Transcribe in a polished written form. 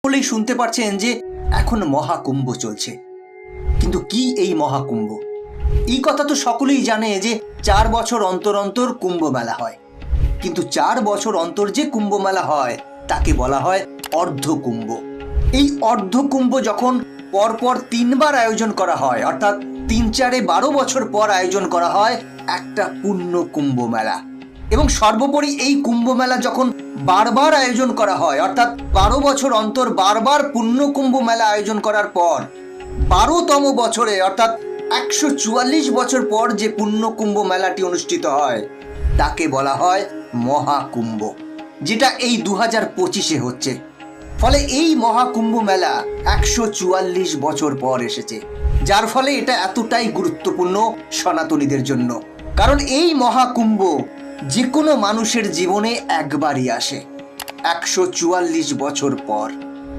বলেই শুনতে পারছেন যে এখন মহাকুম্ভ চলছে। কিন্তু কি এই মহাকুম্ভ? এই কথা তো সকলেই জানে যে 4 বছর অন্তর অন্তর কুম্ভ মেলা হয়। কিন্তু 4 বছর অন্তর যে কুম্ভ মেলা হয় তাকে বলা হয় অর্ধকুম্ভ। এই অর্ধকুম্ভ যখন পরপর 3 বার আয়োজন করা হয়, অর্থাৎ 3-4-এ 12 বছর পর আয়োজন করা হয় একটা পূর্ণ কুম্ভ মেলা। এবং সর্বোপরি এই কুম্ভ মেলা যখন বারবার আয়োজন করা হয়, অর্থাৎ 12 বছর অন্তর বারবার পূর্ণ কুম্ভ মেলা আয়োজন করার পর 12তম বছরে, অর্থাৎ 144 বছর পর যে পূর্ণ কুম্ভ মেলাটি অনুষ্ঠিত হয় তাকে বলা হয় মহাকুম্ভ, যেটা এই 2025-এ হচ্ছে। ফলে এই মহাকুম্ভ মেলা 144 বছর পর এসেছে, যার ফলে এটা এতটাই গুরুত্বপূর্ণ সনাতনীদের জন্য। কারণ এই মহাকুম্ভ যে কোনো মানুষের জীবনে একবারই আসে, 144 বছর পর।